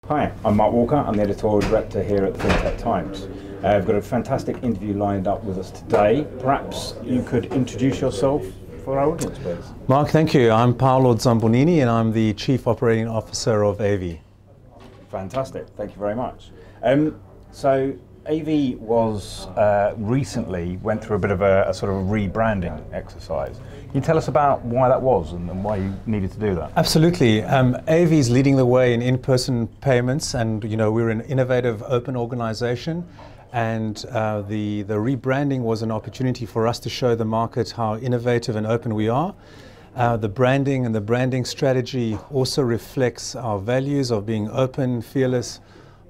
Hi, I'm Mark Walker. I'm the editorial director here at the Fintech Times. I've got a fantastic interview lined up with us today. Perhaps you could introduce yourself for our audience, please. Mark, thank you. I'm Paolo Zambonini and I'm the Chief Operating Officer of Aevi. Fantastic, thank you very much. So Aevi was recently went through a bit of a sort of a rebranding exercise. Can you tell us about why that was and why you needed to do that? Absolutely. Aevi is leading the way in-person payments, and we're an innovative, open organization, and the rebranding was an opportunity for us to show the market how innovative and open we are. The branding and the branding strategy also reflects our values of being open, fearless,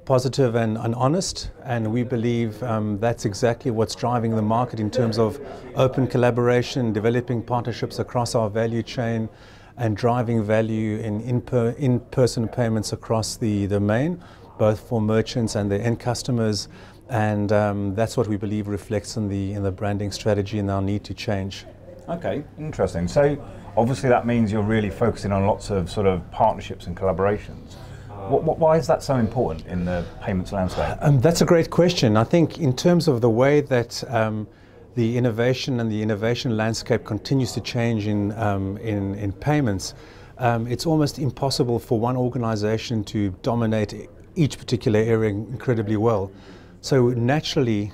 positive and honest, and we believe that's exactly what's driving the market in terms of open collaboration, developing partnerships across our value chain, and driving value in in-person payments across the domain, both for merchants and their end customers, and that's what we believe reflects in the branding strategy and our need to change. Okay, interesting. So obviously that means you're really focusing on lots of sort of partnerships and collaborations. Why is that so important in the payments landscape? That's a great question. I think in terms of the way that the innovation and the innovation landscape continues to change in payments, it's almost impossible for one organization to dominate each particular area incredibly well. So naturally,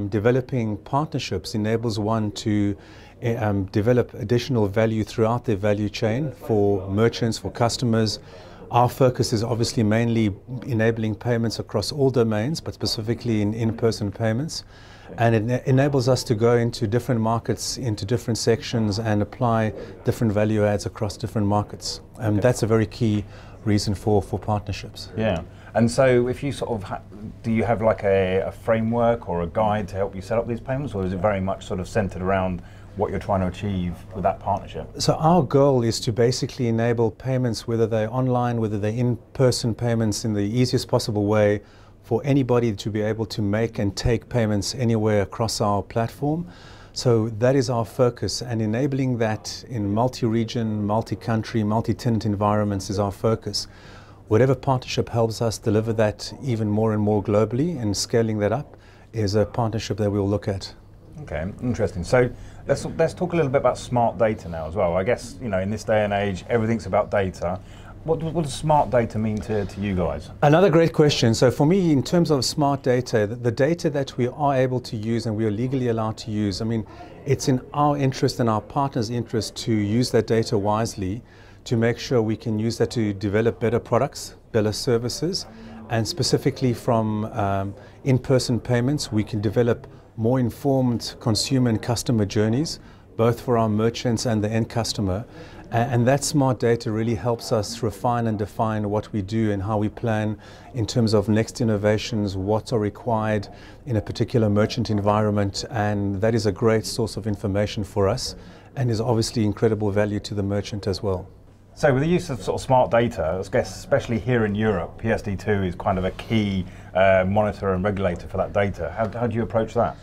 developing partnerships enables one to develop additional value throughout their value chain for merchants, for customers. Our focus is obviously mainly enabling payments across all domains, but specifically in in-person payments. And it enables us to go into different markets, into different sections, and apply different value adds across different markets. And that's a very key reason for partnerships. Yeah. And so if you sort of, do you have like a framework or a guide to help you set up these payments, or is it very much sort of centered around what you're trying to achieve with that partnership? So our goal is to basically enable payments, whether they're online, whether they're in-person payments, in the easiest possible way for anybody to be able to make and take payments anywhere across our platform. So that is our focus, and enabling that in multi-region, multi-country, multi-tenant environments is our focus. Whatever partnership helps us deliver that even more and more globally, and scaling that up is a partnership that we'll look at. Okay, interesting. So let's talk a little bit about smart data now as well. I guess, in this day and age, everything's about data. What does smart data mean to you guys? Another great question. So for me, in terms of smart data, the data that we are able to use and we are legally allowed to use, I mean, it's in our interest and our partners' interest to use that data wisely, to make sure we can use that to develop better products, better services, and specifically from in-person payments, we can develop more informed consumer and customer journeys, both for our merchants and the end customer. And that smart data really helps us refine and define what we do and how we plan in terms of next innovations, what are required in a particular merchant environment. And that is a great source of information for us and is obviously incredible value to the merchant as well. So with the use of sort of smart data, I guess especially here in Europe, PSD2 is kind of a key monitor and regulator for that data. How do you approach that?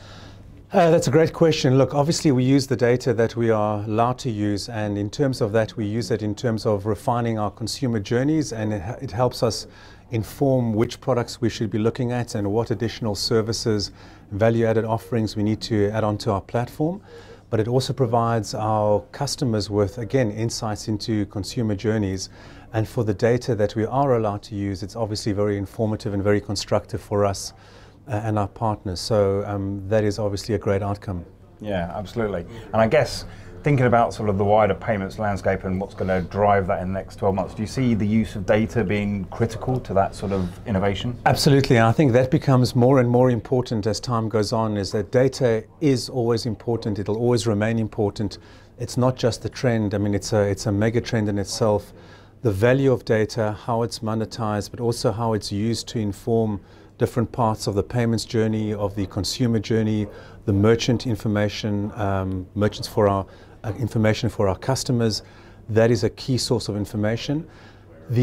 That's a great question. Look, obviously we use the data that we are allowed to use, and in terms of that we use it in terms of refining our consumer journeys, and it helps us inform which products we should be looking at and what additional services, value-added offerings we need to add onto our platform. But it also provides our customers with, again, insights into consumer journeys. And for the data that we are allowed to use, it's obviously very informative and very constructive for us and our partners. So that is obviously a great outcome. Yeah, absolutely. And I guess thinking about sort of the wider payments landscape and what's going to drive that in the next 12 months, do you see the use of data being critical to that sort of innovation? Absolutely. I think that becomes more and more important as time goes on, is that data is always important. It'll always remain important. It's not just a trend. I mean, it's a mega trend in itself. The value of data, how it's monetized, but also how it's used to inform different parts of the payments journey, of the consumer journey, the merchant information, information for our customers. That is a key source of information.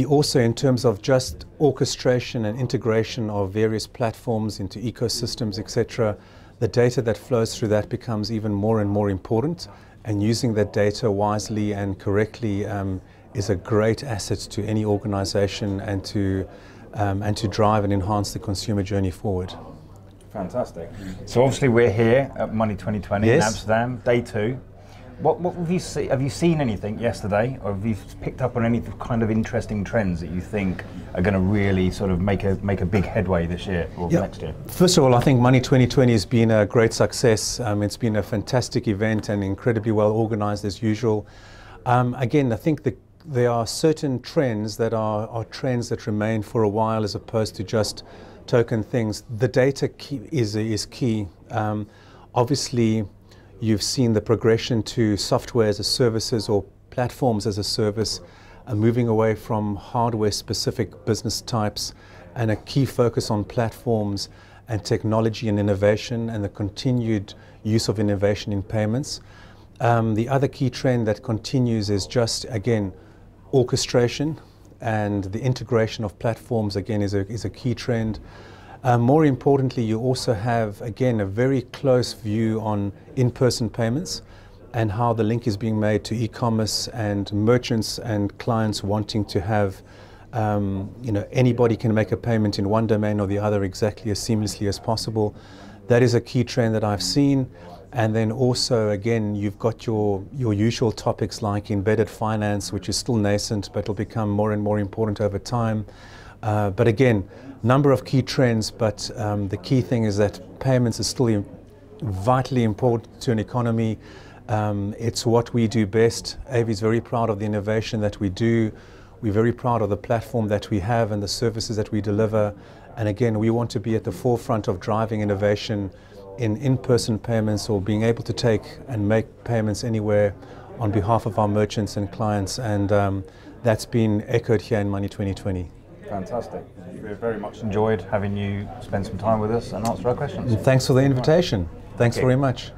Also in terms of just orchestration and integration of various platforms into ecosystems, etc., the data that flows through that becomes even more and more important, and using that data wisely and correctly is a great asset to any organization and to and to drive and enhance the consumer journey forward. Fantastic. So obviously we're here at Money 2020 in Amsterdam, day 2. What have you seen? Have you seen anything yesterday, or have you picked up on any kind of interesting trends that you think are going to really sort of make a big headway this year or next year? First of all, I think Money 2020 has been a great success. It's been a fantastic event and incredibly well organized as usual. Again, I think there are certain trends that are trends that remain for a while as opposed to just token things. The data is key. Obviously, you've seen the progression to software as a services or platforms as a service, moving away from hardware-specific business types, and a key focus on platforms and technology and innovation and the continued use of innovation in payments. The other key trend that continues is just, again, orchestration, and the integration of platforms, again, is a key trend. More importantly, you also have, again, a very close view on in-person payments and how the link is being made to e-commerce and merchants and clients wanting to have, anybody can make a payment in one domain or the other exactly as seamlessly as possible. That is a key trend that I've seen. And then also, again, you've got your usual topics like embedded finance, which is still nascent, but will become more and more important over time. But again, number of key trends, but the key thing is that payments is still vitally important to an economy. It's what we do best. Aevi is very proud of the innovation that we do. We're very proud of the platform that we have and the services that we deliver. And again, we want to be at the forefront of driving innovation in-person payments, or being able to take and make payments anywhere on behalf of our merchants and clients. And that's been echoed here in Money 2020. Fantastic. We've very much enjoyed having you spend some time with us and answer our questions. Thanks for the invitation. Thanks very much.